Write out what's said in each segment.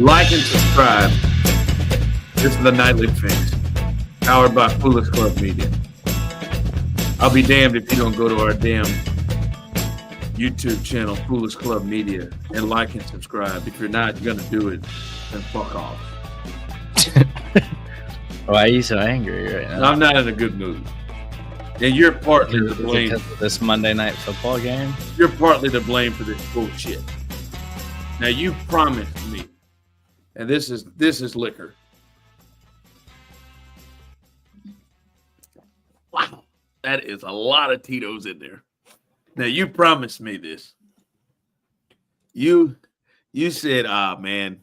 Like and subscribe. This is the Nightly Fix, powered by Foolish Club Media. I'll be damned if you don't go to our damn YouTube channel, Foolish Club Media, and like and subscribe. If you're not going to do it, then fuck off. Why are you so angry right now? I'm not in a good mood. And you're partly to blame. Because of this Monday night football game? You're partly to blame for this bullshit. Now, you promised me, and this is liquor. Wow, that is a lot of Tito's in there. Now, you promised me this. You said, man,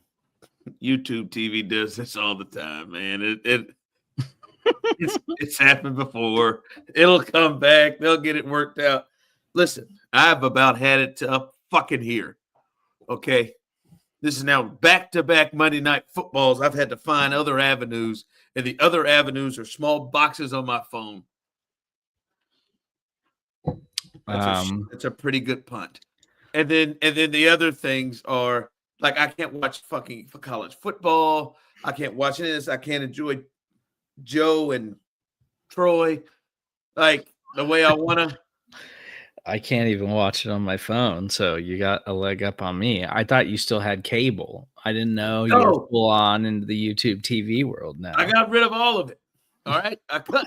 YouTube TV does this all the time, man. It's happened before. It'll come back. They'll get it worked out. Listen, I've about had it to up fucking here. Okay? This is now back-to-back Monday night footballs. I've had to find other avenues, and the other avenues are small boxes on my phone. It's a pretty good punt. And then the other things are like I can't watch fucking college football. I can't watch this. I can't enjoy Joe and Troy like the way I want to. I can't even watch it on my phone, so you got a leg up on me. I thought you still had cable. I didn't know you were full on into the YouTube TV world now. I got rid of all of it. All right? I cut.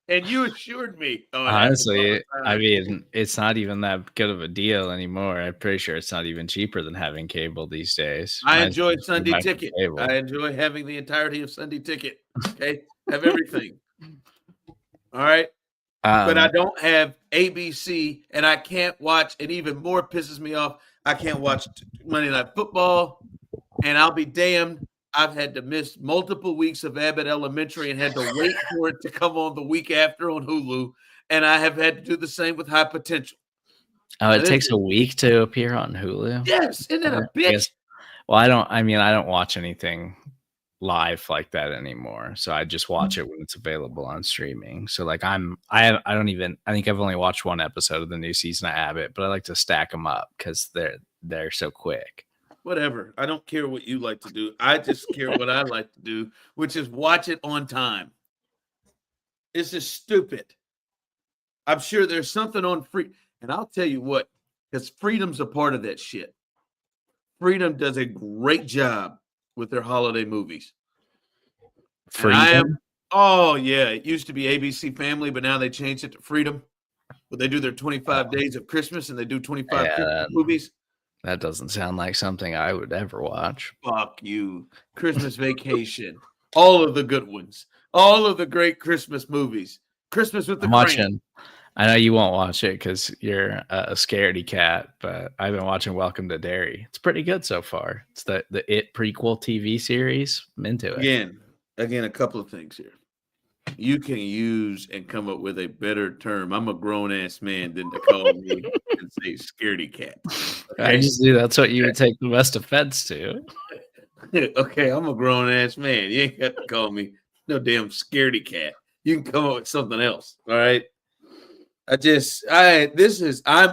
And you assured me. Honestly, I mean, it's not even that good of a deal anymore. I'm pretty sure it's not even cheaper than having cable these days. I enjoy Sunday Ticket. I enjoy having the entirety of Sunday Ticket. Okay? Have everything. All right? But I don't have ABC, and I can't watch, and even more pisses me off, I can't watch Monday Night Football, and I'll be damned. I've had to miss multiple weeks of Abbott Elementary and had to wait for it to come on the week after on Hulu. And I have had to do the same with High Potential. Oh, it takes a week to appear on Hulu? Yes. Isn't that a bitch? Well, I don't watch anything live like that anymore. So I just watch it when it's available on streaming. So like I think I've only watched one episode of the new season of Abbott, but I like to stack them up because they're so quick. Whatever. I don't care what you like to do. I just care what I like to do, which is watch it on time. It's just stupid. I'm sure there's something on free. And I'll tell you what, because Freedom's a part of that shit. Freedom does a great job with their holiday movies. Freedom? It used to be ABC Family, but now they changed it to Freedom. But they do their 25 days of Christmas and they do 25 Christmas movies. That doesn't sound like something I would ever watch. Fuck you. Christmas Vacation. All of the good ones. All of the great Christmas movies. Christmas with the watching. I know you won't watch it because you're a scaredy cat, but I've been watching Welcome to Derry. It's pretty good so far. It's the It prequel TV series. I'm into it. Again, a couple of things here. You can use and come up with a better term. I'm a grown-ass man than to call me and say scaredy cat. Okay? I just knew that's what you would take the best offense to. Okay, I'm a grown-ass man. You ain't got to call me no damn scaredy cat. You can come up with something else, all right? I'm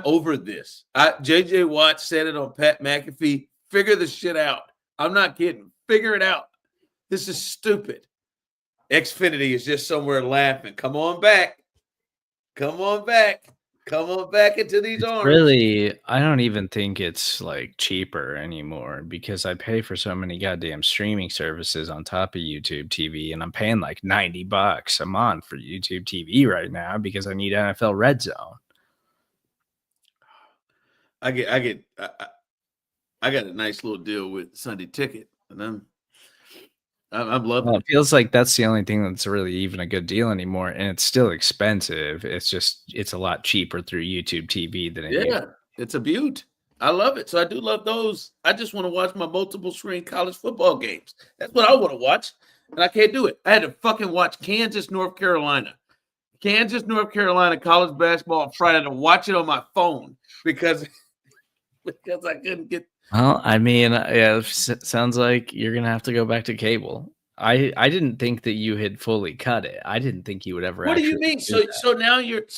over this. JJ Watt said it on Pat McAfee. Figure the shit out. I'm not kidding. Figure it out. This is stupid. Xfinity is just somewhere laughing. Come on back. Come on back. Come on back into these arms. Really, I don't even think it's like cheaper anymore because I pay for so many goddamn streaming services on top of YouTube TV, and I'm paying like $90 a month for YouTube TV right now because I need NFL Red Zone. I got a nice little deal with Sunday Ticket, and I'm loving it. It feels like that's the only thing that's really even a good deal anymore, and it's still expensive. It's a lot cheaper through YouTube TV than it is. It's a beaut. I love it. So I do love those. I just want to watch my multiple screen college football games. That's what I want to watch, and I can't do it. I had to fucking watch Kansas, North Carolina college basketball on Friday to watch it on my phone because I couldn't get. Well, I mean, yeah, it sounds like you're gonna have to go back to cable. I didn't think that you had fully cut it. I didn't think you would ever. What do you mean? Do so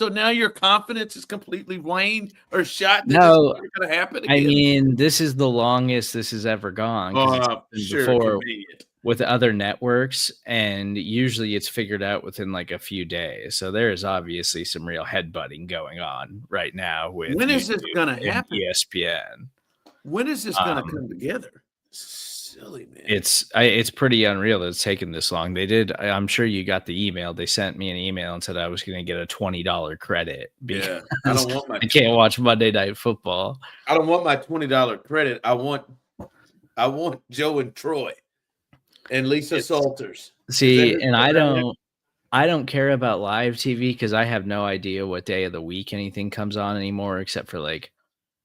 now your confidence is completely waned or shot that this is no, never going to happen I again? mean, this is the longest this has ever gone. Sure, Before convenient. with other networks, and usually it's figured out within like a few days. So there is obviously some real headbutting going on right now with when is this going to happen? ESPN. When is this going to come together? Silly, man. It's pretty unreal that it's taken this long. They did. I'm sure you got the email. They sent me an email and said I was going to get a $20 credit. Yeah, I don't want my. I can't watch Monday Night Football. I don't want my $20 credit. I want Joe and Troy and Lisa Salters. See, and I don't care about live TV because I have no idea what day of the week anything comes on anymore, except for like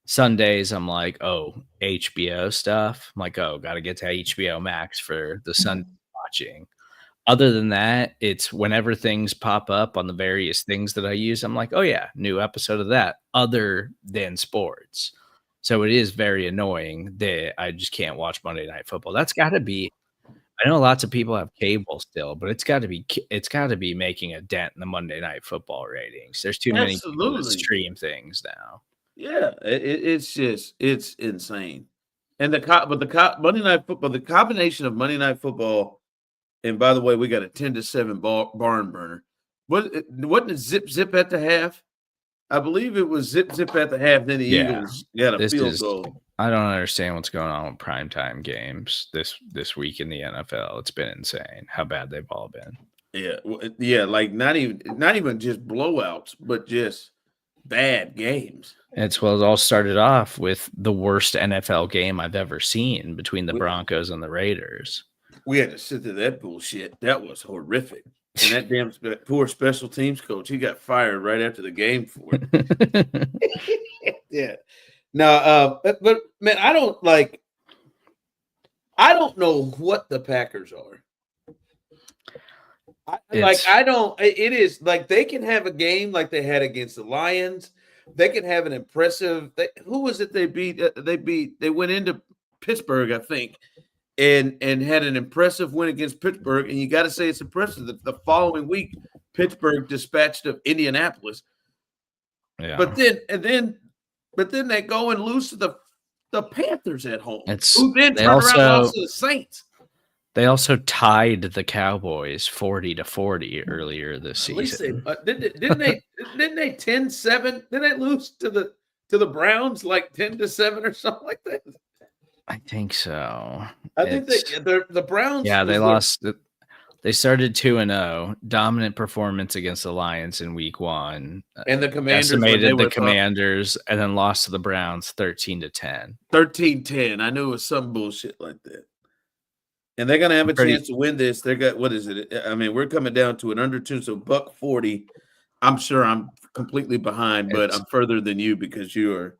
Sundays. I'm like, oh, HBO stuff. I'm like, oh, got to get to HBO Max for the Sunday watching. Other than that, it's whenever things pop up on the various things that I use, I'm like, oh yeah, new episode of that, other than sports. So it is very annoying that I just can't watch Monday Night Football. That's got to be. I know lots of people have cable still, but it's got to be making a dent in the Monday Night Football ratings. There's too many people that stream things now. Yeah, it's insane. And Monday Night Football, the combination of Monday Night Football, and by the way, we got a 10-7 barn burner. Wasn't it zip at the half? I believe it was zip at the half. Then the Eagles got a field goal. I don't understand what's going on with primetime games this week in the NFL. It's been insane how bad they've all been. Yeah, like not even just blowouts, but just bad games. It all started off with the worst NFL game I've ever seen between the Broncos and the Raiders. We had to sit through that bullshit. That was horrific. And that damn poor special teams coach, he got fired right after the game for it. Yeah. No, but man, I don't know what the Packers are. It is like they can have a game like they had against the Lions. They can have an impressive. Who was it they beat? They went into Pittsburgh, I think, and had an impressive win against Pittsburgh. And you got to say it's impressive that the following week Pittsburgh dispatched of Indianapolis. Yeah. But then they go and lose to the Panthers at home. Who then turn around and lost to the Saints. They also tied the Cowboys 40-40 earlier this season. Didn't they 10-7? Didn't they lose to the Browns like 10-7 or something like that? I think so. I think the Browns. Yeah, they lost. They started 2-0, dominant performance against the Lions in week 1. And the Commanders decimated the Commanders, and then lost to the Browns 13-10. 13-10. I knew it was some bullshit like that. And they're going to have a chance to win this. They got, what is it? I mean, we're coming down to an under 2, so $1.40. I'm sure I'm completely behind, but I'm further than you because you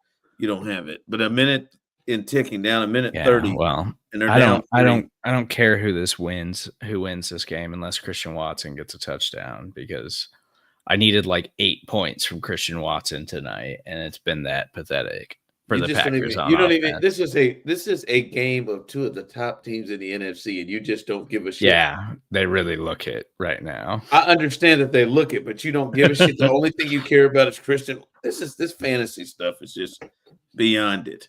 don't have it. But a minute in ticking down, a minute 30. Well, and they're I don't care who wins this game unless Christian Watson gets a touchdown, because I needed like 8 points from Christian Watson tonight, and it's been that pathetic. For the Packers This is a game of two of the top teams in the NFC, and you just don't give a shit. Yeah, they really look it right now. I understand that they look it, but you don't give a shit. The only thing you care about is Christian. This fantasy stuff is just beyond it.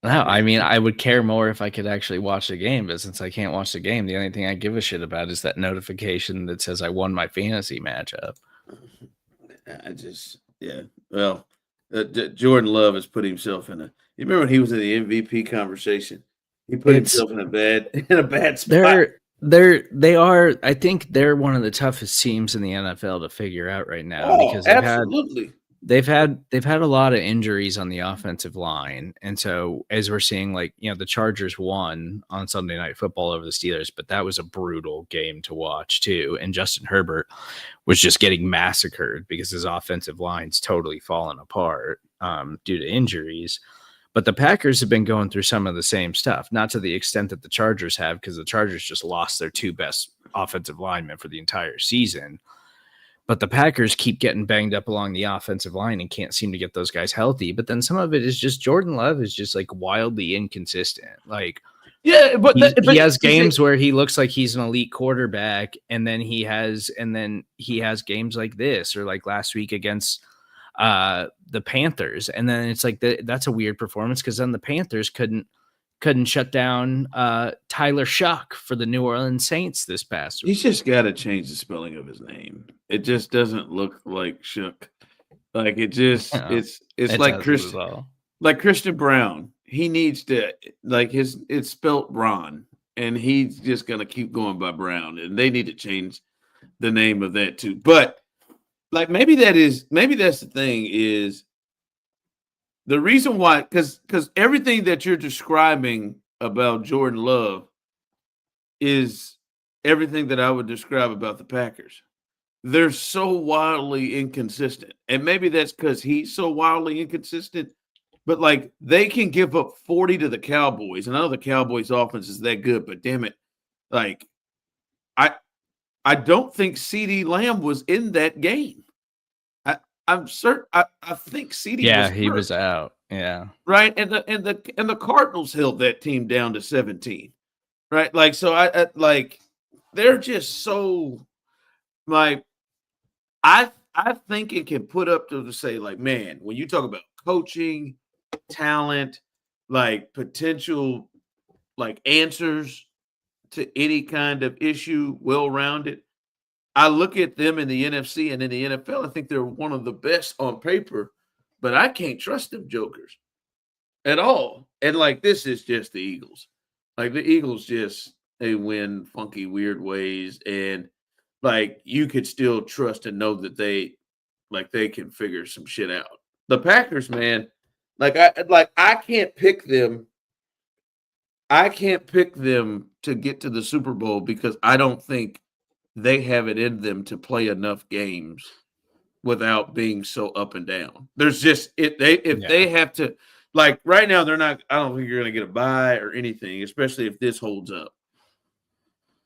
No, I mean, I would care more if I could actually watch the game, but since I can't watch the game, the only thing I give a shit about is that notification that says I won my fantasy matchup. Well. Jordan Love has put himself in you remember when he was in the MVP conversation? He put himself in a bad spot. They are. I think they're one of the toughest teams in the NFL to figure out right now, because they've had a lot of injuries on the offensive line, and so as we're seeing, the Chargers won on Sunday Night Football over the Steelers, but that was a brutal game to watch too. And Justin Herbert was just getting massacred because his offensive line's totally fallen apart due to injuries. But the Packers have been going through some of the same stuff, not to the extent that the Chargers have, because the Chargers just lost their 2 best offensive linemen for the entire season. But the Packers keep getting banged up along the offensive line and can't seem to get those guys healthy. But then some of it is just Jordan Love is just wildly inconsistent. Yeah, but he has games where he looks like he's an elite quarterback, and then he has games like this, or like last week against the Panthers, and then it's like that's a weird performance because then the Panthers couldn't shut down Tyler Shuck for the New Orleans Saints this past week. He's just got to change the spelling of his name. It just doesn't look like Shuck. Like it just it's like Christian Brown. He needs to it's spelt Braun, and he's just gonna keep going by Brown, and they need to change the name of that too. But like maybe that's the thing is the reason why because everything that you're describing about Jordan Love is everything that I would describe about the Packers. They're so wildly inconsistent, and maybe that's because he's so wildly inconsistent. But like they can give up 40 to the Cowboys, and I know the Cowboys' offense is that good, but damn it, like I don't think CeeDee Lamb was in that game. I'm certain. I think CeeDee. Yeah, he was out. Yeah, right, and the Cardinals held that team down to 17. Right, like so. I like they're just so like I think it can put up to say like man when you talk about coaching. Talent, like potential, like answers to any kind of issue, well-rounded. I look at them in the NFC and in the NFL. I think they're one of the best on paper, but I can't trust them jokers at all. And like this is just the Eagles. Like the Eagles they win funky, weird ways, and like you could still trust and know that they can figure some shit out. The Packers, man. I can't pick them. I can't pick them to get to the Super Bowl because I don't think they have it in them to play enough games without being so up and down. There's just they have to like right now they're not. I don't think you're going to get a bye or anything, especially if this holds up.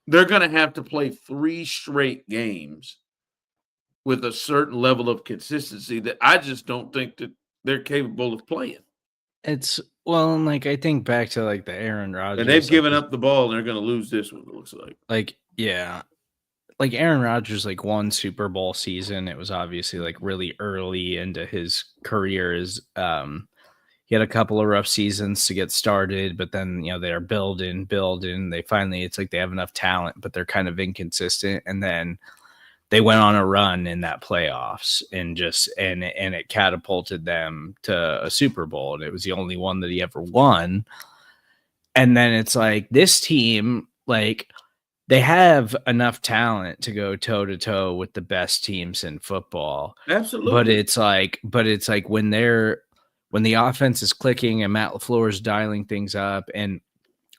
They're going to have to play 3 straight games with a certain level of consistency that I just don't think that they're capable of playing. It's like I think back to like the Aaron Rodgers, and they've given up the ball, and they're going to lose this one. It looks like like Aaron Rodgers like one Super Bowl season. It was obviously like really early into his career. He had a couple of rough seasons to get started, but then they're building. They finally it's like they have enough talent, but they're kind of inconsistent, and then they went on a run in that playoffs and it catapulted them to a Super Bowl. And it was the only one that he ever won. And then it's like this team, like they have enough talent to go toe to toe with the best teams in football. Absolutely. But it's like when the offense is clicking and Matt LaFleur is dialing things up, and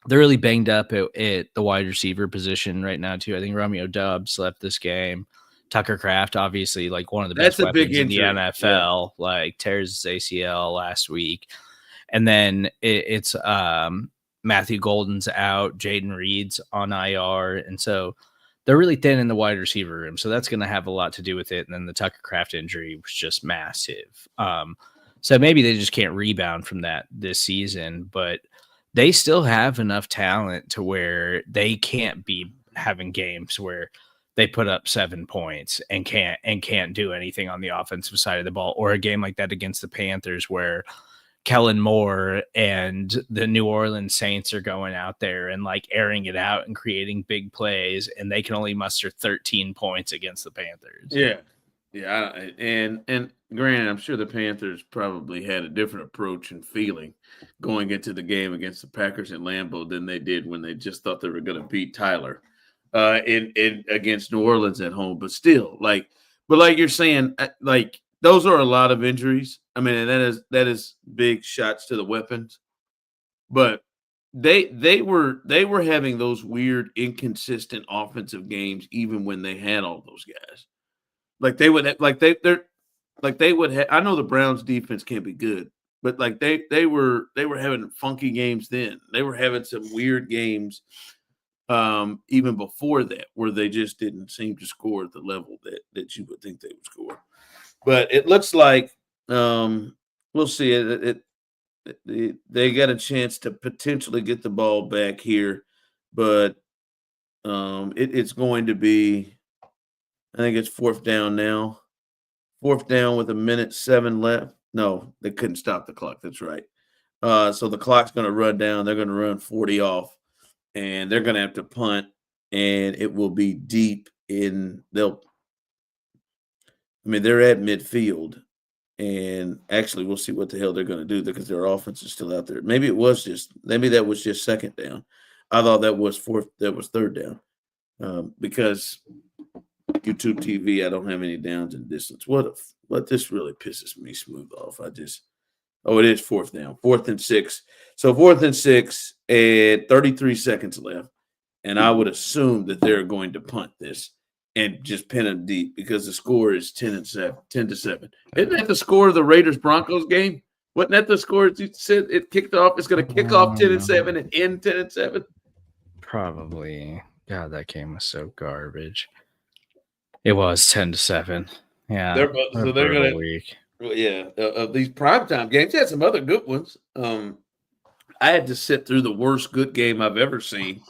they're really banged up at the wide receiver position right now too. I think Romeo Doubs left this game. Tucker Kraft, obviously, like one of the best weapons in the NFL, like tears his ACL last week. And then it's Matthew Golden's out, Jaden Reed's on IR. And so they're really thin in the wide receiver room. So that's going to have a lot to do with it. And then the Tucker Kraft injury was just massive. So maybe they just can't rebound from that this season, but they still have enough talent to where they can't be having games where they put up 7 points and can't do anything on the offensive side of the ball, or a game like that against the Panthers where Kellen Moore and the New Orleans Saints are going out there and like airing it out and creating big plays, and they can only muster 13 points against the Panthers. Yeah. And granted, I'm sure the Panthers probably had a different approach and feeling going into the game against the Packers in Lambeau than they did when they just thought they were going to beat Tyler in against New Orleans at home. But still, like you're saying, like those are a lot of injuries. I mean, and that is big shots to the weapons. But they were having those weird, inconsistent offensive games even when they had all those guys. Like they would have. I know the Browns defense can't be good, but like they were having funky games then. They were having some weird games even before that, where they just didn't seem to score at the level that you would think they would score. But it looks like we'll see. they got a chance to potentially get the ball back here, but it's going to be, I think it's 4th down now. 4th down with 1:07 left. No, they couldn't stop the clock. That's right. So the clock's going to run down. They're going to run 40 off, and they're going to have to punt, and it will be deep in. They're at midfield, and actually, we'll see what the hell they're going to do because their offense is still out there. Maybe that was just 2nd down. I thought that was 3rd down because YouTube TV, I don't have any downs in distance. What this really pisses me smooth off. It is 4th down, 4th and 6. So 4th and 6 and 33 seconds left. And I would assume that they're going to punt this and just pin them deep because the score is 10-7. Isn't that the score of the Raiders-Broncos game? Wasn't that the score you said it kicked off? It's going to kick off 10-7 and end 10-7? Probably. God, that game was so garbage. It was 10-7. Yeah. They're going to week. Yeah, of these primetime games. You had some other good ones. I had to sit through the worst good game I've ever seen.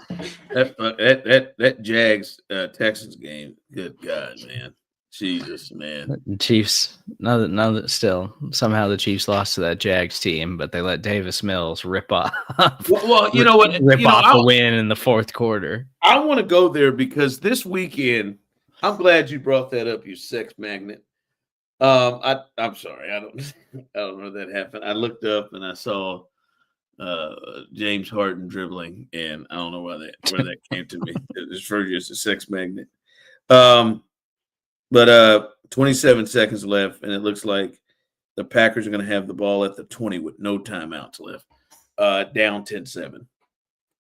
That Jags Texans game. Good God, man. Jesus, man. The Chiefs. Now that still somehow the Chiefs lost to that Jags team, but they let Davis Mills rip off. Well, you know what? Rip off a win in the 4th quarter. I want to go there because this weekend. I'm glad you brought that up, you sex magnet. I'm sorry. I don't know that happened. I looked up and I saw James Harden dribbling, and I don't know where that came to me. It's for you as a sex magnet. But 27 seconds left, and it looks like the Packers are going to have the ball at the 20 with no timeouts left. Down 10-7.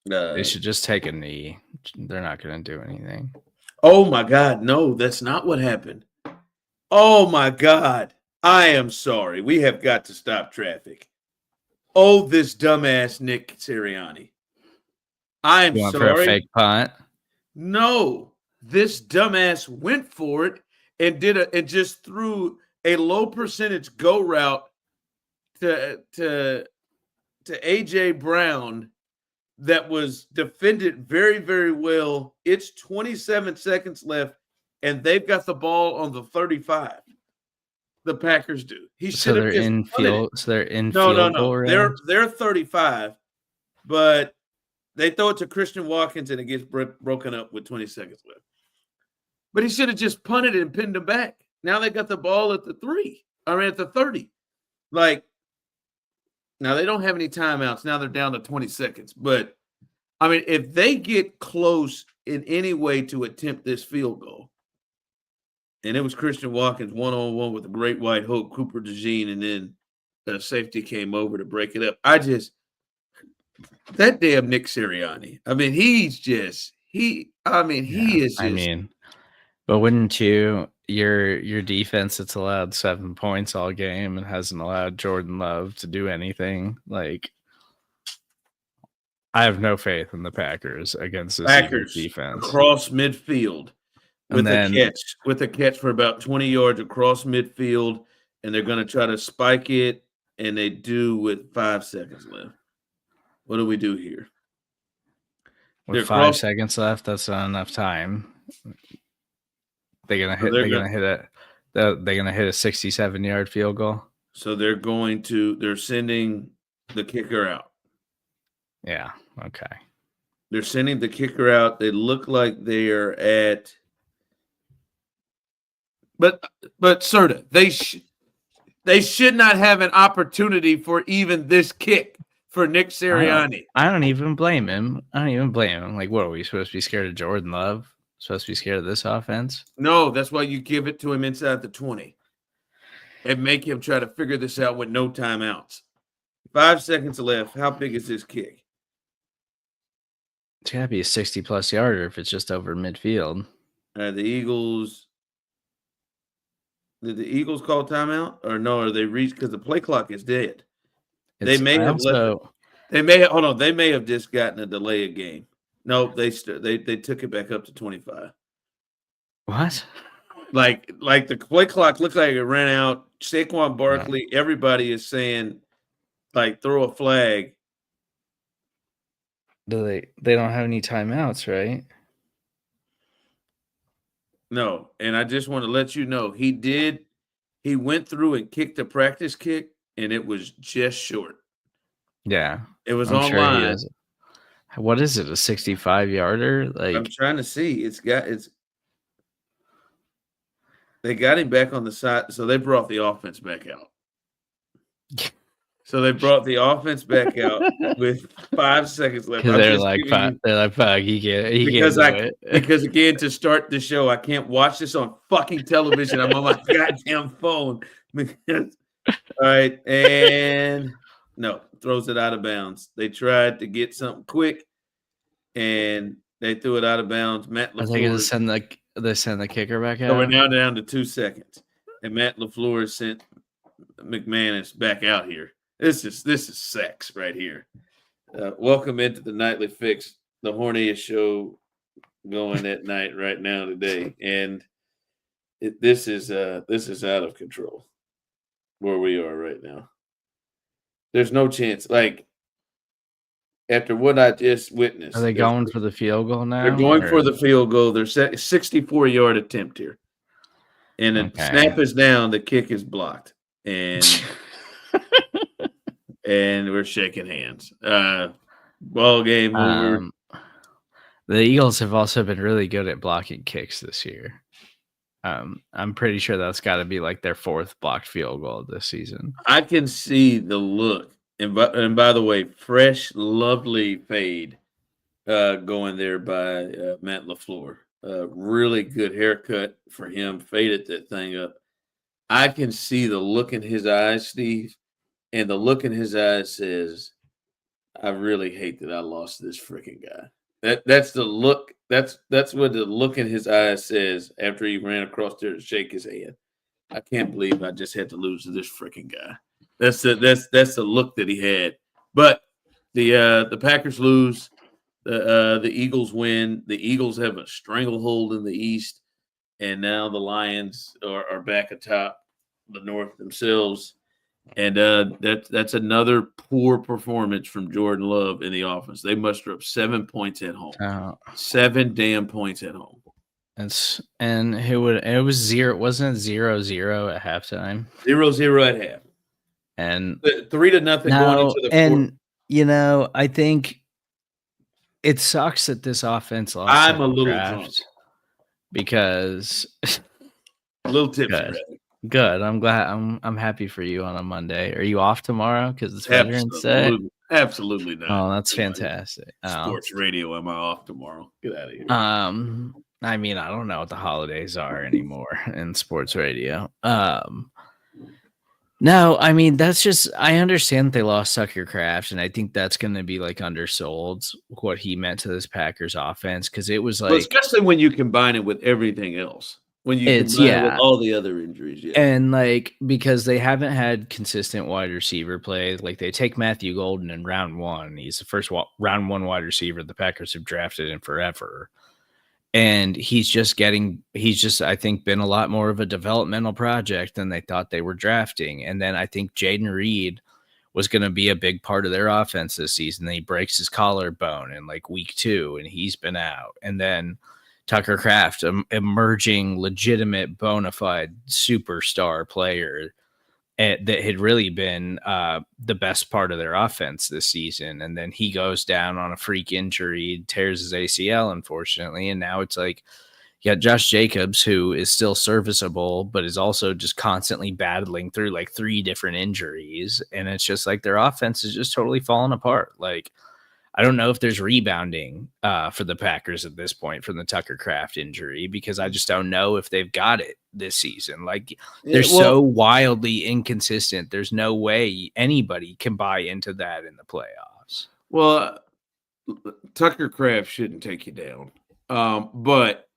They should just take a knee. They're not going to do anything. Oh, my God. No, that's not what happened. Oh, my God. I am sorry. We have got to stop traffic. Oh, this dumbass Nick Sirianni. I am sorry. For a fake punt? No. This dumbass went for it and just threw a low percentage go route to A.J. Brown that was defended very, very well. It's 27 seconds left, and they've got the ball on the 35. The Packers do. So they're in field. So they're in field. No. They're 35, but they throw it to Christian Watkins, and it gets broken up with 20 seconds left. But he should have just punted it and pinned them back. Now they got the ball at the 30. Now, they don't have any timeouts. Now they're down to 20 seconds. But, if they get close in any way to attempt this field goal, and it was Christian Watkins one-on-one with the great white hope, Cooper DeJean, and then the safety came over to break it up. That damn Nick Sirianni. He is just. But wouldn't you? Your defense that's allowed 7 points all game and hasn't allowed Jordan Love to do anything. I have no faith in the Packers against this Packers defense. Across midfield with a catch for about 20 yards across midfield, and they're going to try to spike it, and they do with 5 seconds left. What do we do here? With 5 seconds left, that's not enough time. They're gonna hit a 67-yard field goal. So they're sending the kicker out. Yeah. Okay. They're sending the kicker out. They look like they are at. But Serda, they should not have an opportunity for even this kick for Nick Sirianni. I don't even blame him. What are we supposed to be scared of Jordan Love? Supposed to be scared of this offense? No, that's why you give it to him inside the 20 and make him try to figure this out with no timeouts. 5 seconds left. How big is this kick? It's got to be a 60-plus yarder if it's just over midfield. The Eagles. Did the Eagles call timeout or no? Or they reached because the play clock is dead. They may have just gotten a delay of game. No, they took it back up to 25. What? Like the play clock looks like it ran out. Saquon Barkley, everybody is saying like throw a flag. They don't have any timeouts, right? No, and I just want to let you know he went through and kicked a practice kick, and it was just short. Yeah. It was I'm online. sure he is. What is it, a 65-yarder? Like, I'm trying to see. They got him back on the side, so they brought the offense back out. So they brought the offense back out with 5 seconds left. Because they're like, fuck, he can't do it. Because again, to start the show, I can't watch this on fucking television. I'm on my goddamn phone. All right, and no, throws it out of bounds. They tried to get something quick, and they threw it out of bounds. Matt LaFleur. Are they going to send the kicker back out? So we're now down to 2 seconds, and Matt LaFleur sent McManus back out here. This is sex right here. Welcome into the Nightly Fix, the horniest show going at night right now today, and this is out of control where we are right now. There's no chance. Like after what I just witnessed, are they going for the field goal now? They're going for the field goal. There's a 64-yard attempt here, and the snap is down. The kick is blocked, and. And we're shaking hands. Ball game over. The Eagles have also been really good at blocking kicks this year. I'm pretty sure that's got to be like their 4th blocked field goal this season. I can see the look. And by the way, fresh, lovely fade going there by Matt LaFleur. Really good haircut for him. Faded that thing up. I can see the look in his eyes, Steve. And the look in his eyes says, I really hate that I lost this freaking guy. That's the look. That's what the look in his eyes says after he ran across there to shake his hand. I can't believe I just had to lose to this freaking guy. That's the look that he had. But the Packers lose. The Eagles win. The Eagles have a stranglehold in the East, and now the Lions are back atop the North themselves. And that's another poor performance from Jordan Love in the offense. They muster up 7 points at home. 7 damn points at home. It was 0. Wasn't it 0-0 at halftime? 0-0 at half. And 3-0 going into the fourth. I think it sucks that this offense lost. I'm a little drunk because a little tipsy. Good. I'm glad. I'm happy for you on a Monday. Are you off tomorrow because it's Veterans Day? Absolutely not. Oh, that's fantastic. Sports radio. Am I off tomorrow? Get out of here. I mean, I don't know what the holidays are anymore in sports radio. No, I mean that's just. I understand that they lost Tucker Kraft, and I think that's going to be like undersold what he meant to this Packers offense because it was like, especially when you combine it with everything else. When you combine it with all the other injuries, and like because they haven't had consistent wide receiver play, like they take Matthew Golden in round 1. He's the first round 1 wide receiver the Packers have drafted in forever, and he's just I think been a lot more of a developmental project than they thought they were drafting. And then I think Jaden Reed was going to be a big part of their offense this season. Then he breaks his collarbone in like week 2, and he's been out, and then Tucker Kraft, emerging legitimate bona fide superstar player that had really been the best part of their offense this season. And then he goes down on a freak injury, tears his ACL, unfortunately. And now it's like you got Josh Jacobs, who is still serviceable, but is also just constantly battling through like 3 different injuries. And it's just like their offense is just totally falling apart. Like, I don't know if there's rebounding for the Packers at this point from the Tucker Kraft injury because I just don't know if they've got it this season. Like they're so wildly inconsistent. There's no way anybody can buy into that in the playoffs. Well, Tucker Kraft shouldn't take you down. But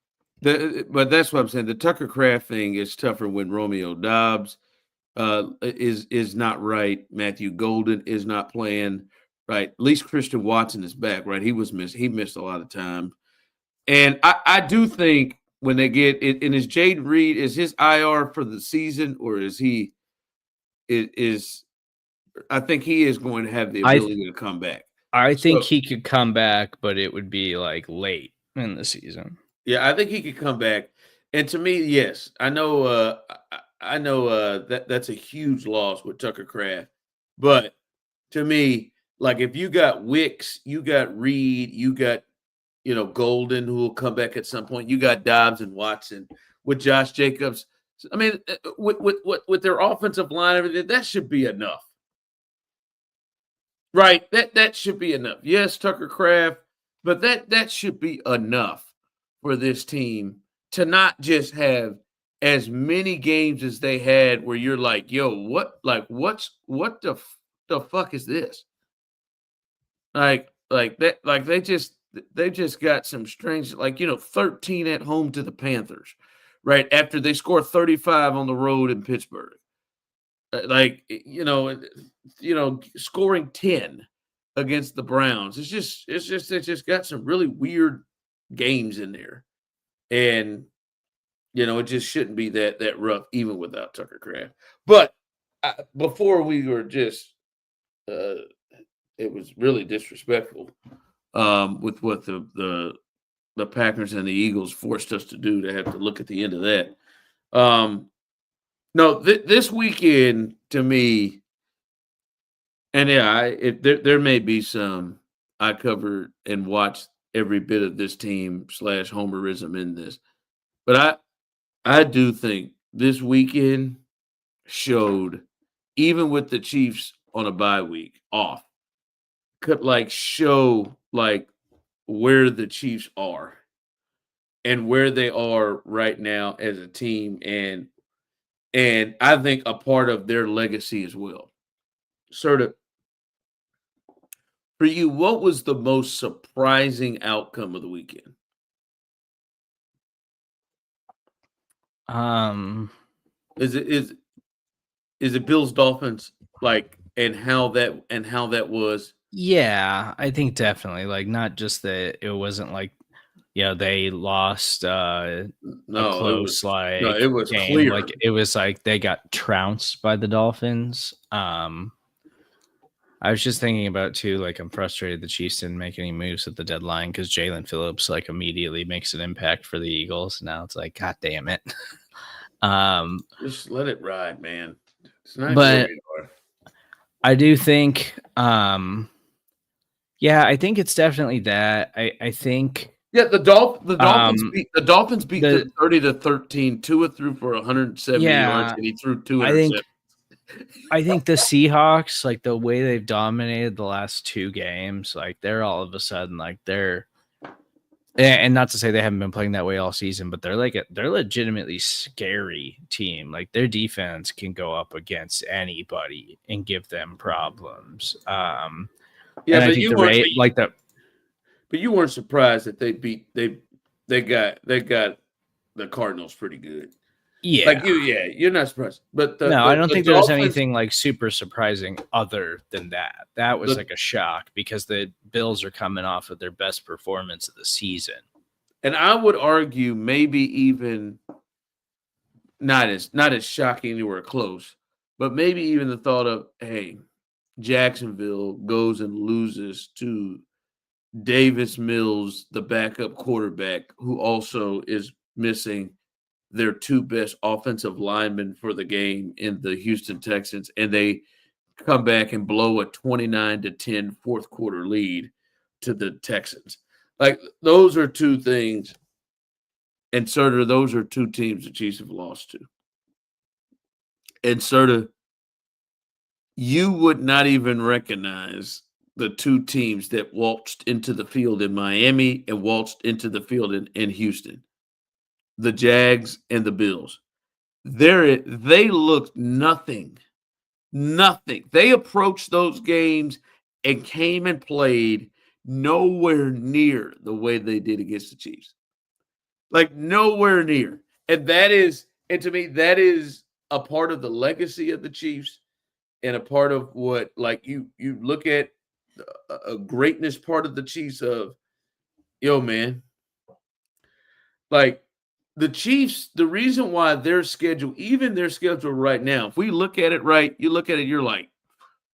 that's what I'm saying. The Tucker Kraft thing is tougher when Romeo Doubs is not right. Matthew Golden is not playing. Right, at least Christian Watson is back. Right, he missed a lot of time, and I do think when they get it, and is Jaden Reed is his IR for the season, or is he is I think he is going to have the ability to come back. I think he could come back, but it would be like late in the season. Yeah, I think he could come back. And to me, yes, I know. I know that's a huge loss with Tucker Kraft, but to me, like if you got Wicks, you got Reed, you got Golden, who will come back at some point. You got Dobbs and Watson with Josh Jacobs. I mean, with their offensive line, everything that should be enough, right? That should be enough. Yes, Tucker Kraft, but that should be enough for this team to not just have as many games as they had where you're like, yo, what the fuck is this? Like that, like they just got some strange, 13 at home to the Panthers, right? After they score 35 on the road in Pittsburgh. Scoring 10 against the Browns. It's just got some really weird games in there. And it just shouldn't be that rough even without Tucker Kraft. But before we were just it was really disrespectful with what the Packers and the Eagles forced us to do to have to look at the end of that. No, this weekend to me, and there may be some I covered and watched every bit of this team / homerism in this, but I do think this weekend showed, even with the Chiefs on a bye week off, could show where the Chiefs are and where they are right now as a team, and I think a part of their legacy as well. Serda, for you, what was the most surprising outcome of the weekend? Is it Bills Dolphins, and how that was? Yeah, I think definitely, not just that it wasn't they lost a close it was game. clear. It was they got trounced by the Dolphins. I was just thinking about too, I'm frustrated the Chiefs didn't make any moves at the deadline because Jalen Phillips immediately makes an impact for the Eagles. Now it's God damn it. Just let it ride, man. It's not but I do think, I think it's definitely that. I think. Yeah, the Dolphins beat them 30-13. Tua threw for 170 yards, and he threw 2 interceptions. I think the Seahawks, the way they've dominated the last 2 games, they're all of a sudden they're, and not to say they haven't been playing that way all season, but they're they're legitimately scary team. Their defense can go up against anybody and give them problems. But you weren't surprised that they got the Cardinals pretty good. Yeah, you're not surprised. But I don't think there was anything super surprising other than that. That was a shock because the Bills are coming off of their best performance of the season. And I would argue maybe even not as shocking you were close, but maybe even the thought of, hey, Jacksonville goes and loses to Davis Mills, the backup quarterback, who also is missing their 2 best offensive linemen for the game in the Houston Texans, and they come back and blow a 29-10 fourth quarter lead to the Texans. Those are 2 things, and Serda, those are 2 teams the Chiefs have lost to. And Serda, you would not even recognize the 2 teams that waltzed into the field in Miami and waltzed into the field in Houston. The Jags and the Bills. They looked nothing. They approached those games and came and played nowhere near the way they did against the Chiefs. Nowhere near. And to me, that is a part of the legacy of the Chiefs and a part of what, you look at a greatness part of the Chiefs of, yo, man, the Chiefs, the reason why their schedule right now, if we look at it right, you look at it, you're like,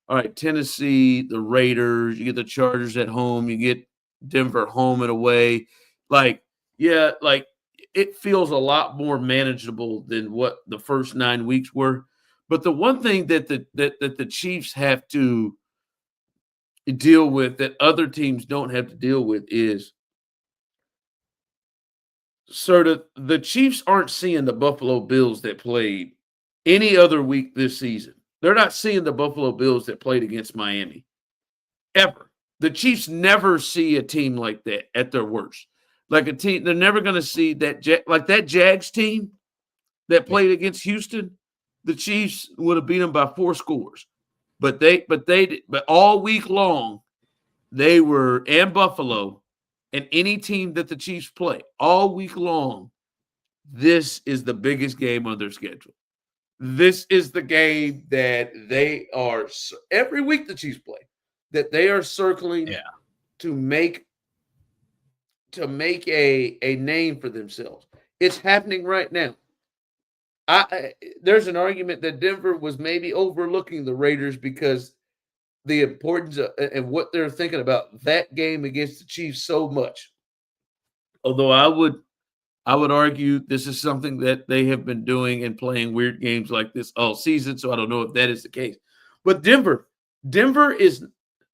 all right, Tennessee, the Raiders, you get the Chargers at home, you get Denver home and away. Like, yeah, like it feels a lot more manageable than what the first 9 weeks were. But the one thing that the Chiefs have to deal with that other teams don't have to deal with is sort of the Chiefs aren't seeing the Buffalo Bills that played any other week this season. They're not seeing the Buffalo Bills that played against Miami ever. The Chiefs never see a team like that at their worst. Like a team, they're never going to see that like that Jags team that played against Houston. The Chiefs would have beat them by 4 scores, but all week long they were and Buffalo and any team that the Chiefs play all week long. This is the biggest game on their schedule. This is the game that they are every week the Chiefs play that they are circling to make a name for themselves. It's happening right now. There's an argument that Denver was maybe overlooking the Raiders because the importance of, and what they're thinking about that game against the Chiefs so much. Although I would argue this is something that they have been doing and playing weird games like this all season. So I don't know if that is the case. But Denver is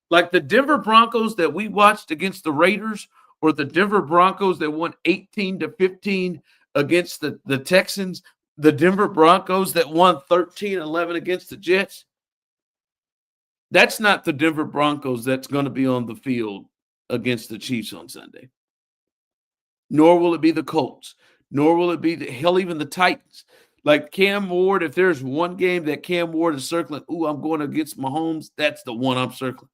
like the Denver Broncos that we watched against the Raiders, or the Denver Broncos that won 18-15 against the Texans, the Denver Broncos that won 13-11 against the Jets. That's not the Denver Broncos that's going to be on the field against the Chiefs on Sunday. Nor will it be the Colts. Nor will it be even the Titans. Like Cam Ward, if there's one game that Cam Ward is circling, I'm going against Mahomes, that's the one I'm circling.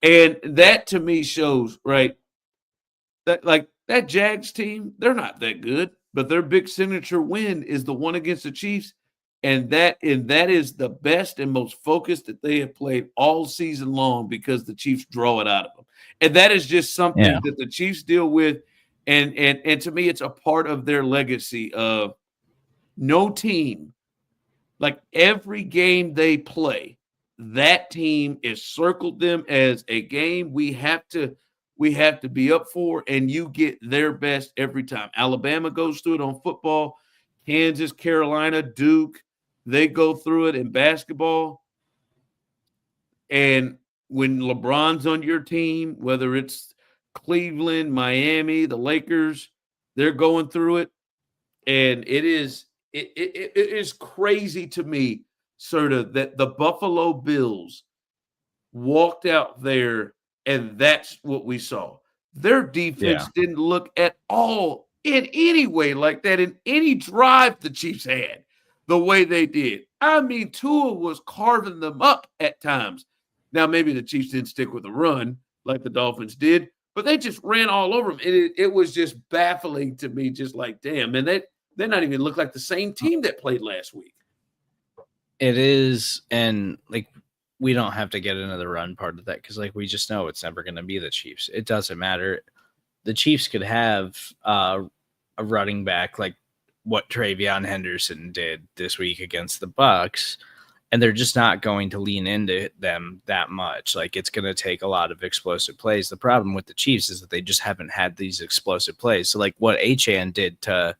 And that to me shows, right, that like that Jags team, they're not that good, but their big signature win is the one against the Chiefs. And that is the best and most focused that they have played all season long because the Chiefs draw it out of them. And that is just something that the Chiefs deal with. And to me, it's a part of their legacy of no team, like every game they play, that team is circled them as a game we have to be up for, and you get their best every time. Alabama goes through it on football, Kansas, Carolina, Duke, they go through it in basketball. And when LeBron's on your team, whether it's Cleveland, Miami, the Lakers, they're going through it. And it is crazy to me, Serda, that the Buffalo Bills walked out there and that's what we saw. Their defense didn't look at all in any way like that in any drive the Chiefs had the way they did. I mean, Tua was carving them up at times. Now, maybe the Chiefs didn't stick with the run like the Dolphins did, but they just ran all over them. It was just baffling to me, just like, damn, and they're not even look like the same team that played last week. It is, and like we don't have to get into the run part of that because like we just know it's never going to be the Chiefs. It doesn't matter. The Chiefs could have a running back like what Travion Henderson did this week against the Bucs, and they're just not going to lean into them that much. Like it's going to take a lot of explosive plays. The problem with the Chiefs is that they just haven't had these explosive plays. So like what Achane did to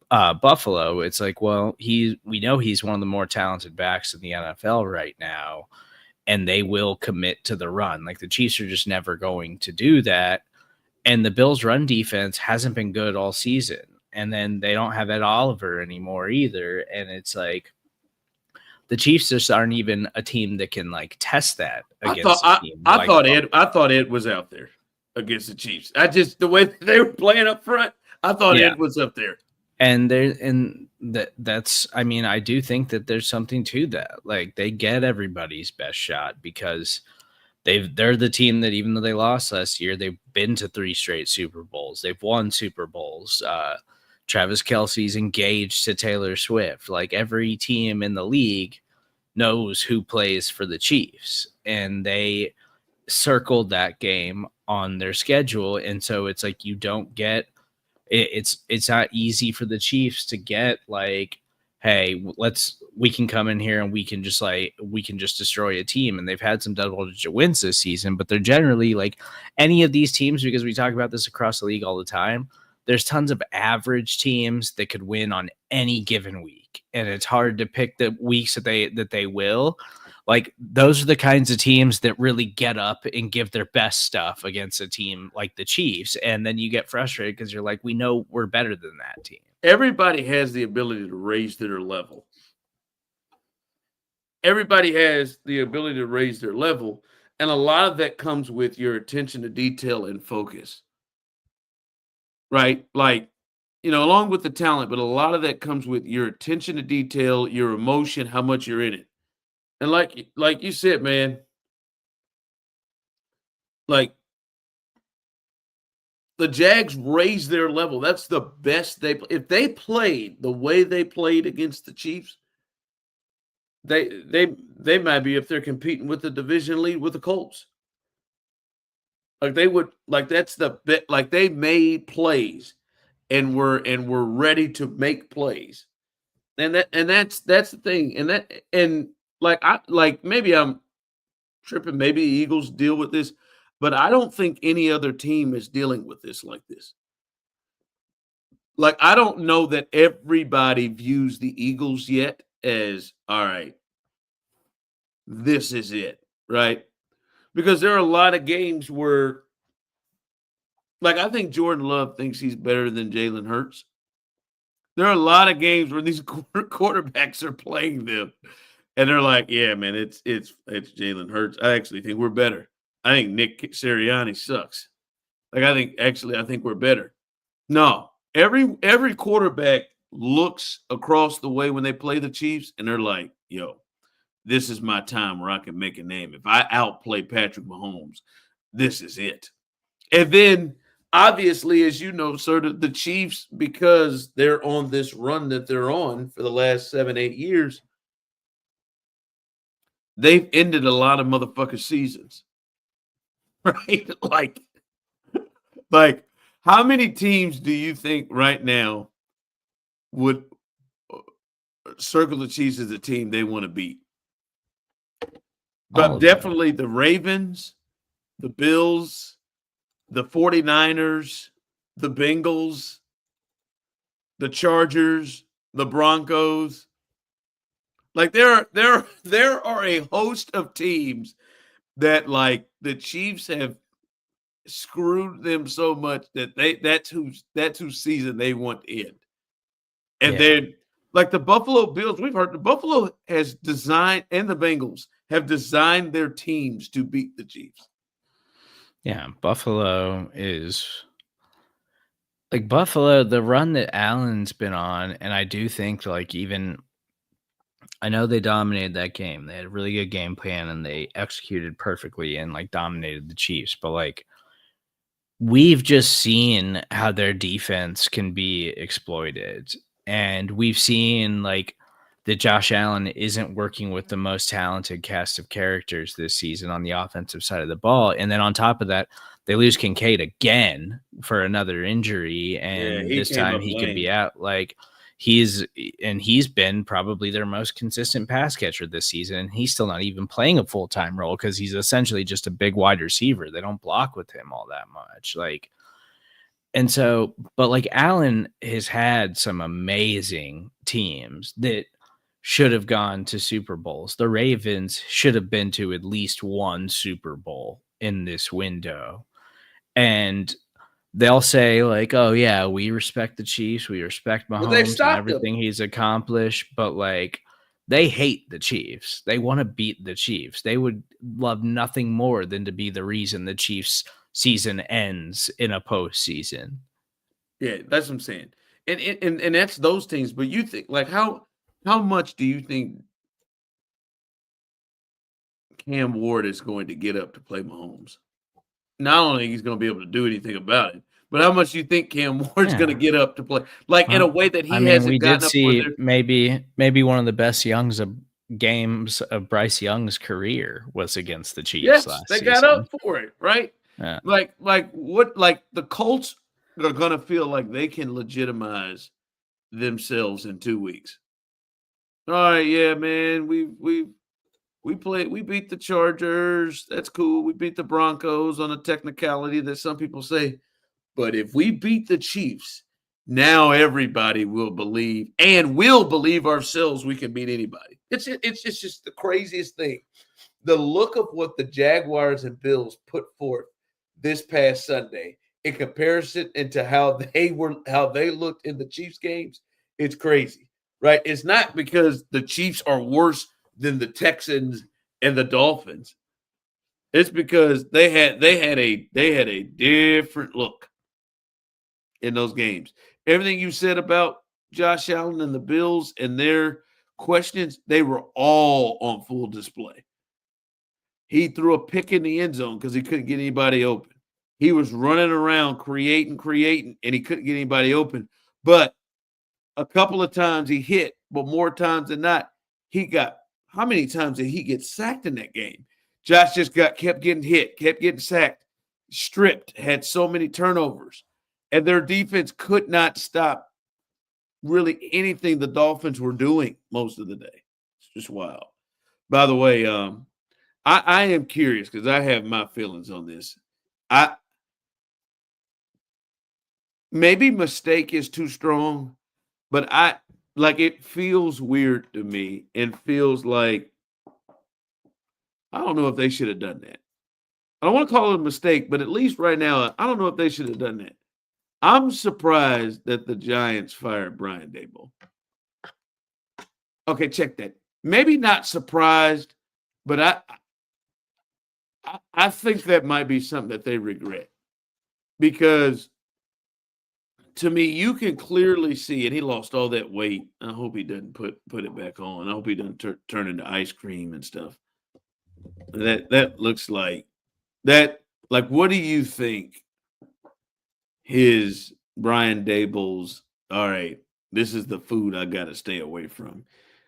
Buffalo, it's like, well, we know he's one of the more talented backs in the NFL right now, and they will commit to the run. Like the Chiefs are just never going to do that. And the Bills' run defense hasn't been good all season. And then they don't have Ed Oliver anymore either. And it's like the Chiefs just aren't even a team that can like test that against a team. I thought Ed was out there against the Chiefs. The way they were playing up front, I thought Ed was up there. And that's I mean, I do think that there's something to that. Like they get everybody's best shot because they're the team that even though they lost last year, they've been to 3 straight Super Bowls. They've won Super Bowls. Travis Kelce's engaged to Taylor Swift. Like every team in the league knows who plays for the Chiefs, and they circled that game on their schedule. And so it's like you don't get it's not easy for the Chiefs to get like hey, we can come in here and we can just destroy a team. And they've had some double-digit wins this season, but they're generally like any of these teams, because we talk about this across the league all the time. There's tons of average teams that could win on any given week, and it's hard to pick the weeks that they will. Like, those are the kinds of teams that really get up and give their best stuff against a team like the Chiefs, and then you get frustrated because you're like, we know we're better than that team. Everybody has the ability to raise their level. Everybody has the ability to raise their level, and a lot of that comes with your attention to detail and focus. Right? Like, along with the talent, but a lot of that comes with your attention to detail, your emotion, how much you're in it. And like you said, man, like the Jags raised their level. That's the best if they played the way they played against the Chiefs, they might be, if they're competing with the division lead with the Colts. Like they would, like that's the bit, like they made plays and were ready to make plays. And that's the thing. And maybe I'm tripping, maybe Eagles deal with this, but I don't think any other team is dealing with this like this. Like, I don't know that everybody views the Eagles yet as, all right, this is it, right? Because there are a lot of games where, like, I think Jordan Love thinks he's better than Jalen Hurts. There are a lot of games where these quarterbacks are playing them, and they're like, "Yeah, man, it's Jalen Hurts. I actually think we're better. I think Nick Sirianni sucks. Like, I think we're better." No, every quarterback looks across the way when they play the Chiefs, and they're like, "Yo, this is my time where I can make a name. If I outplay Patrick Mahomes, this is it." And then, obviously, as you know, sort of the Chiefs, because they're on this run that they're on for the last 7-8 years, they've ended a lot of motherfucker seasons, right? Like, how many teams do you think right now would circle the Chiefs as a team they want to beat? But definitely the Ravens, the Bills, the 49ers, the Bengals, the Chargers, the Broncos. Like, there are a host of teams that, like, the Chiefs have screwed them so much that that's whose season they want to end. And then, like, the Buffalo Bills, we've heard the Buffalo has designed, and the Bengals have designed their teams to beat the Chiefs. Yeah, Buffalo is like Buffalo, the run that Allen's been on, and I do think, like, even I know they dominated that game. They had a really good game plan and they executed perfectly and like dominated the Chiefs. But like, we've just seen how their defense can be exploited. And we've seen like that Josh Allen isn't working with the most talented cast of characters this season on the offensive side of the ball. And then on top of that, they lose Kincaid again for another injury. And this time he could be out. Like, he's been probably their most consistent pass catcher this season. And he's still not even playing a full-time role because he's essentially just a big wide receiver. They don't block with him all that much. Like, and so, but like Allen has had some amazing teams that should have gone to Super Bowls. The Ravens should have been to at least one Super Bowl in this window. And they'll say like, oh yeah, we respect the Chiefs. We respect Mahomes and everything he's accomplished. But like, they hate the Chiefs. They want to beat the Chiefs. They would love nothing more than to be the reason the Chiefs season ends in a postseason. Yeah, that's what I'm saying. And that's those teams. But you think, like, how much do you think Cam Ward is going to get up to play Mahomes? Not only he's going to be able to do anything about it, but how much do you think Cam Ward's going to get up to play, like, in a way that he hasn't we gotten did see maybe one of the best games of Bryce Young's career was against the Chiefs last season. They got up for it, right? Yeah. Like the Colts are going to feel like they can legitimize themselves in 2 weeks. All right, yeah, man. We beat the Chargers. That's cool. We beat the Broncos on a technicality that some people say. But if we beat the Chiefs, now everybody will believe and will believe ourselves we can beat anybody. It's just the craziest thing. The look of what the Jaguars and Bills put forth this past Sunday in comparison into how they looked in the Chiefs games, it's crazy, right? It's not because the Chiefs are worse than the Texans and the Dolphins. It's because they had a different look in those games. Everything you said about Josh Allen and the Bills and their questions, they were all on full display. He threw a pick in the end zone because he couldn't get anybody open. He was running around creating, and he couldn't get anybody open. But a couple of times he hit, but more times than not, he got – how many times did he get sacked in that game? Josh just kept getting hit, kept getting sacked, stripped, had so many turnovers. And their defense could not stop really anything the Dolphins were doing most of the day. It's just wild. By the way, I am curious because I have my feelings on this. Maybe mistake is too strong, but it feels weird to me and feels like I don't know if they should have done that. I don't want to call it a mistake, but at least right now, I don't know if they should have done that. I'm surprised that the Giants fired Brian Daboll. Okay, check that. Maybe not surprised, but I think that might be something that they regret. Because to me, you can clearly see, and he lost all that weight. I hope he doesn't put it back on. I hope he doesn't turn into ice cream and stuff. That looks like that. Like, what do you think? His Brian Daboll's, all right, this is the food I got to stay away from.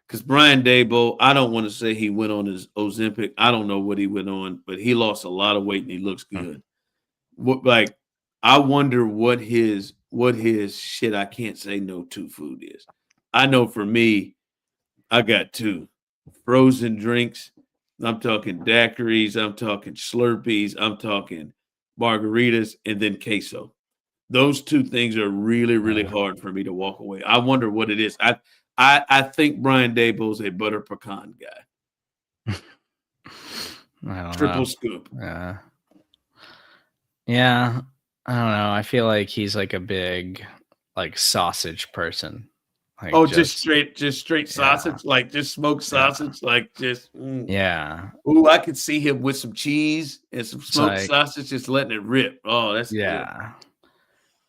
Because Brian Daboll, I don't want to say he went on his Ozempic. I don't know what he went on, but he lost a lot of weight and he looks good. I wonder what his shit I can't say no to food is. I know for me, I got two frozen drinks. I'm talking daiquiris. I'm talking Slurpees. I'm talking margaritas and then queso. Those two things are really, really hard for me to walk away. I wonder what it is. I think Brian Daboll's a butter pecan guy. Triple scoop. Yeah. I don't know. I feel like he's like a big sausage person. Like just straight sausage, like just smoked sausage, like just yeah. Ooh, I could see him with some cheese and some smoked sausage, just letting it rip. Oh, that's good.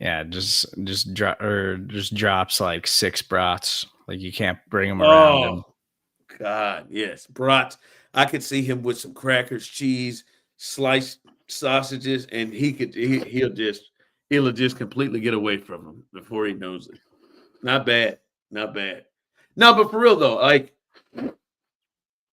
Yeah, just drops like 6 brats. Like you can't bring them around him. God, yes, brats. I could see him with some crackers, cheese, sliced sausages, and he'll just completely get away from them before he knows it. Not bad. No, but for real though, like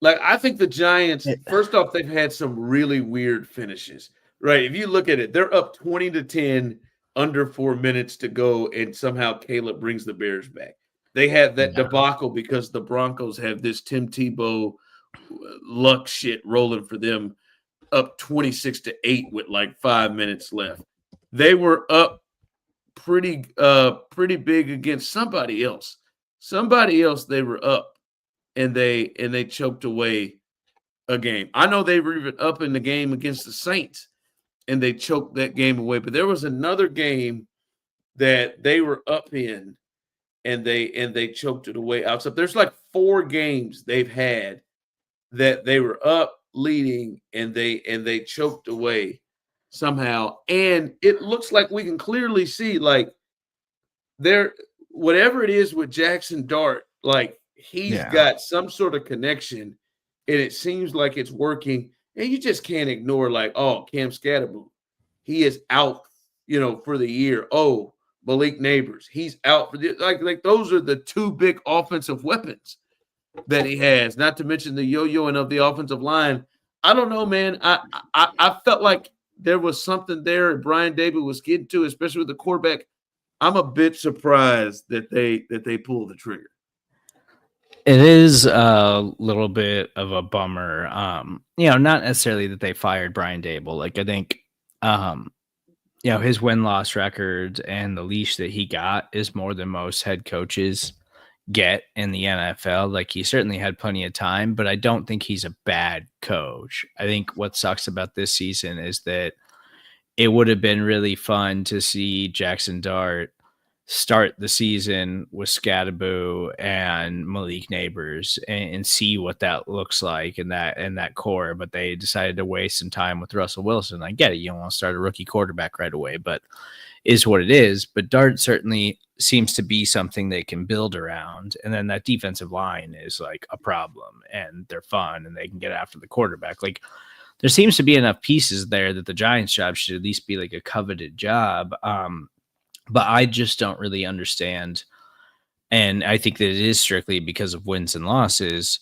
I think the Giants, first off, they've had some really weird finishes. Right. If you look at it, they're up 20-10 under 4 minutes to go, and somehow Caleb brings the Bears back. They had that debacle because the Broncos have this Tim Tebow luck shit rolling for them, up 26-8 with like 5 minutes left. They were up pretty big against somebody else. They were up, and they choked away a game. I know they were even up in the game against the Saints, and they choked that game away. But there was another game that they were up in, and they choked it away outside. There's like 4 games they've had that they were up leading, and they choked away somehow. And it looks like we can clearly see like whatever it is with Jackson Dart, like he's got some sort of connection, and it seems like it's working. And you just can't ignore like, oh, Cam Scatterboot, he is out, for the year. Oh, Malik Neighbors, he's out for the like those are the 2 big offensive weapons that he has. Not to mention the yo-yoing of the offensive line. I don't know, man. I felt like there was something there Brian Daboll was getting to, especially with the quarterback. I'm a bit surprised that they pulled the trigger. It is a little bit of a bummer. Not necessarily that they fired Brian Daboll. Like I think, his win-loss record and the leash that he got is more than most head coaches get in the NFL. Like he certainly had plenty of time, but I don't think he's a bad coach. I think what sucks about this season is that it would have been really fun to see Jackson Dart start the season with Scadaboo and Malik Neighbors and see what that looks like in that core. But they decided to waste some time with Russell Wilson. I get it. You don't want to start a rookie quarterback right away, but is what it is. But Dart certainly seems to be something they can build around. And then that defensive line is like a problem, and they're fun and they can get after the quarterback. Like there seems to be enough pieces there that the Giants job should at least be like a coveted job. But I just don't really understand. And I think that it is strictly because of wins and losses.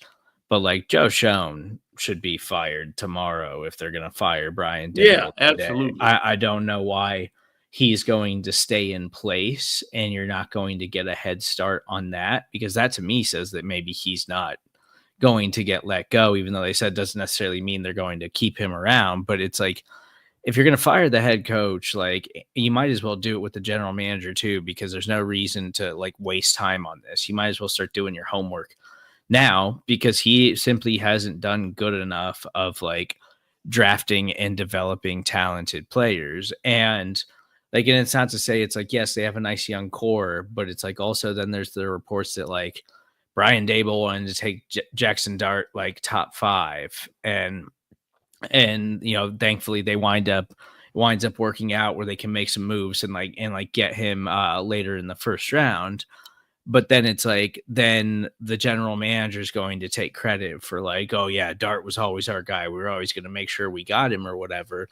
But like Joe Schoen should be fired tomorrow if they're going to fire Brian Daboll. Yeah, absolutely. I don't know why he's going to stay in place and you're not going to get a head start on that, because that to me says that maybe he's not going to get let go, even though they said doesn't necessarily mean they're going to keep him around. But it's like, if you're going to fire the head coach, like you might as well do it with the general manager too, because there's no reason to like waste time on this. You might as well start doing your homework now, because he simply hasn't done good enough of like drafting and developing talented players. And like, and it's not to say it's like, yes, they have a nice young core, but it's like also then there's the reports that like Brian Daboll wanted to take Jackson Dart like top 5, and thankfully they winds up working out where they can make some moves and get him later in the first round. But then it's like, then the general manager is going to take credit for like, oh yeah, Dart was always our guy. We were always going to make sure we got him or whatever.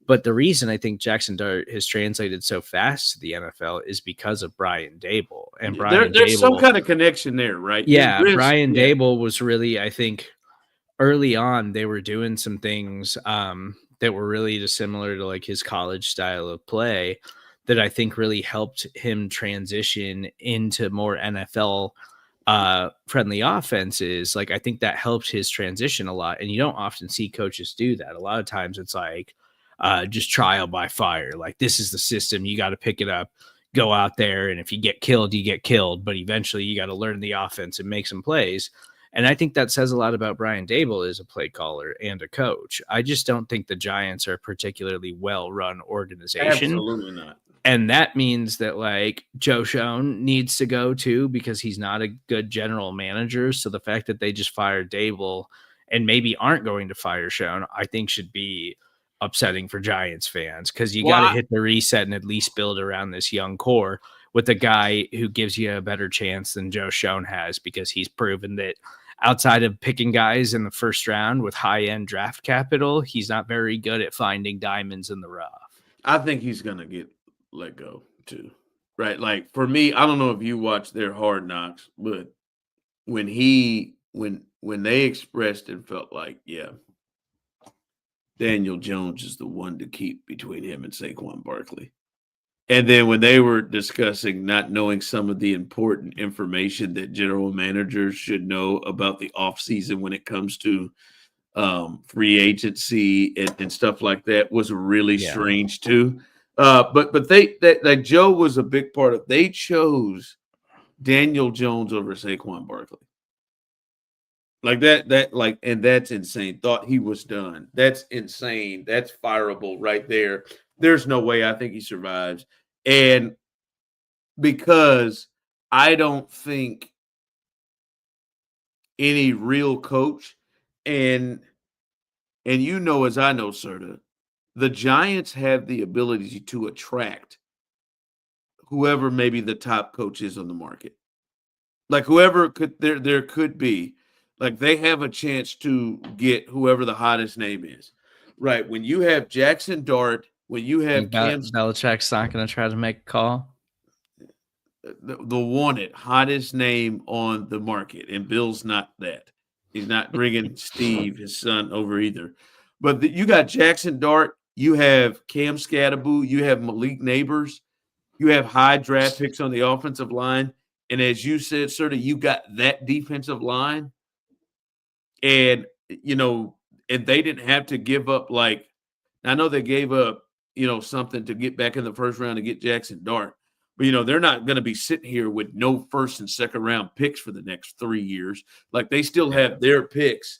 But the reason I think Jackson Dart has translated so fast to the NFL is because of Brian Daboll. And there's some kind of connection there, right? Yeah, Brian Daboll was really, I think, early on, they were doing some things that were really just similar to like his college style of play that I think really helped him transition into more NFL friendly offenses. Like I think that helped his transition a lot. And you don't often see coaches do that. A lot of times it's like just trial by fire. Like this is the system. You got to pick it up, go out there. And if you get killed, you get killed. But eventually you got to learn the offense and make some plays. And I think that says a lot about Brian Daboll as a play caller and a coach. I just don't think the Giants are a particularly well-run organization. Absolutely not. And that means that like Joe Schoen needs to go too, because he's not a good general manager. So the fact that they just fired Daboll and maybe aren't going to fire Schoen, I think should be upsetting for Giants fans, because you got to hit the reset and at least build around this young core with a guy who gives you a better chance than Joe Schoen has, because he's proven that outside of picking guys in the first round with high-end draft capital, he's not very good at finding diamonds in the rough. I think he's going to get let go too, right? Like for me, I don't know if you watch their Hard Knocks, but when they expressed and felt like, yeah, Daniel Jones is the one to keep between him and Saquon Barkley. And then when they were discussing not knowing some of the important information that general managers should know about the offseason when it comes to free agency and stuff like that, was really strange too. But they Joe was a big part of. They chose Daniel Jones over Saquon Barkley. Like that, and that's insane. Thought he was done. That's insane. That's fireable right there. There's no way I think he survives. And because I don't think any real coach, and you know, as I know, Serda, the Giants have the ability to attract whoever maybe the top coach is on the market. Like whoever there could be, like they have a chance to get whoever the hottest name is. Right. When you have Jackson Dart, when you have Belichick's not going to try to make a call. The wanted hottest name on the market, and Bill's not that. He's not bringing Steve, his son, over either. But you got Jackson Dart, you have Cam Scadaboo, you have Malik Neighbors, you have high draft picks on the offensive line, as you said, Serda, you got that defensive line, and and they didn't have to give up I know they gave up something to get back in the first round to get Jackson Dart, but they're not going to be sitting here with no first and second round picks for the next 3 years. Like they still have their picks,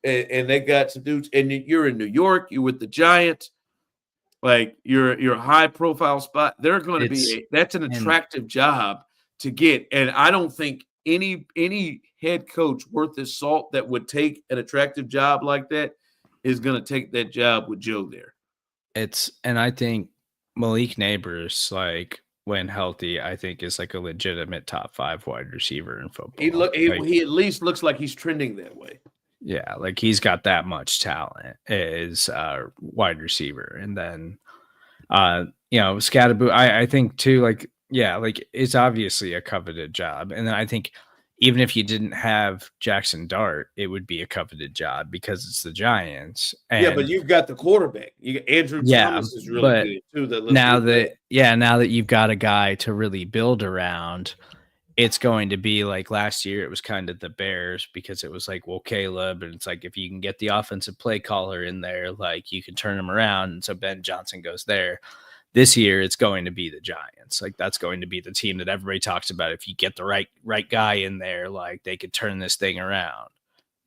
and they got some dudes. And you're in New York, you're with the Giants. Like you're a high profile spot. They're going to be that's an attractive job to get. And I don't think any head coach worth his salt that would take an attractive job like that is going to take that job with Joe there. And I think Malik Neighbors, like when healthy, I think is like a legitimate top 5 wide receiver in football. He at least looks like he's trending that way. Yeah, like he's got that much talent as a wide receiver. And then, Scatterboo, I think too, like it's obviously a coveted job. And then I think even if you didn't have Jackson Dart, it would be a coveted job because it's the Giants. And but you've got the quarterback. Andrew Thomas is really good too. Now that you've got a guy to really build around, it's going to be like last year. It was kind of the Bears because it was like, well, Caleb, and it's like if you can get the offensive play caller in there, like you can turn him around. And so Ben Johnson goes there. This year, it's going to be the Giants. Like that's going to be the team that everybody talks about. If you get the right guy in there, like they could turn this thing around.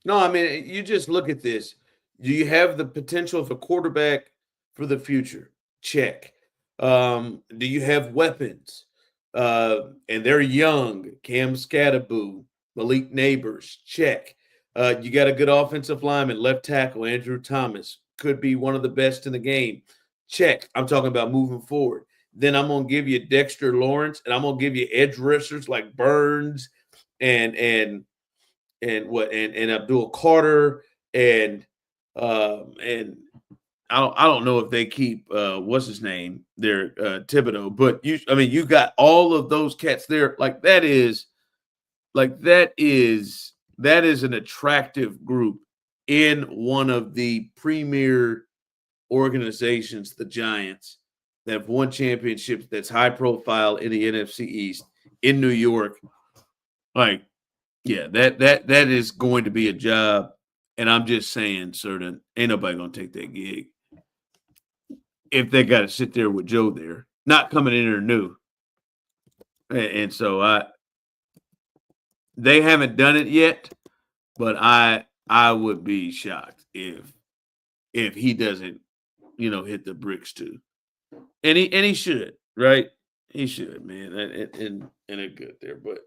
No, I mean, you just look at this. Do you have the potential of a quarterback for the future? Check. Do you have weapons? And they're young. Cam Scatterboo, Malik Neighbors, check. You got a good offensive lineman, left tackle, Andrew Thomas, could be one of the best in the game. Check. I'm talking about moving forward. Then I'm going to give you Dexter Lawrence, and I'm going to give you edge rushers like Burns and Abdul Carter and I don't know if they keep what's his name there, Thibodeau, but you got all of those cats there. That is an attractive group in one of the premier organizations, the Giants, that have won championships, that's high profile in the NFC East in New York. That is going to be a job. And I'm just saying, Serda, ain't nobody gonna take that gig if they got to sit there with Joe there, not coming in or new. And so they haven't done it yet, but I would be shocked if he doesn't, hit the bricks too. And he should, right? He should, man. And it good there. But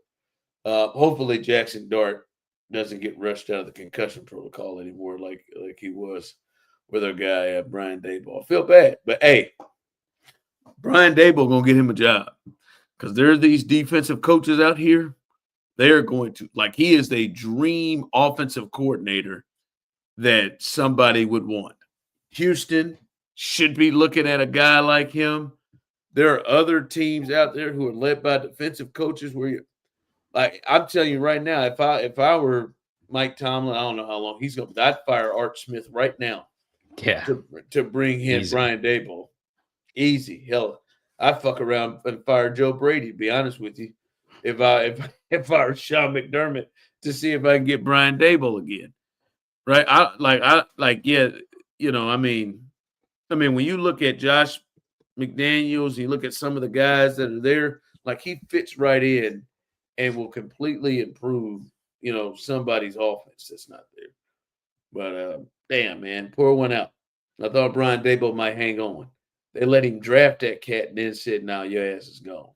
hopefully Jackson Dart doesn't get rushed out of the concussion protocol anymore like he was with our guy Brian Daboll. I feel bad, but hey, Brian Daboll gonna get him a job because there are these defensive coaches out here. They're going to he is a dream offensive coordinator that somebody would want. Houston should be looking at a guy like him. There are other teams out there who are led by defensive coaches where I'm telling you right now, if I were Mike Tomlin, I don't know how long he's going to. I'd fire Art Smith right now. Yeah, to bring in easy. Brian Daboll. Easy. Hell, I'd fuck around and fire Joe Brady, to be honest with you. If I were Sean McDermott to see if I can get Brian Daboll again. Right? When you look at Josh McDaniels, you look at some of the guys that are there, he fits right in and will completely improve, somebody's offense that's not there. But damn, man, pour one out. I thought Brian Daboll might hang on. They let him draft that cat and then said, "No, your ass is gone."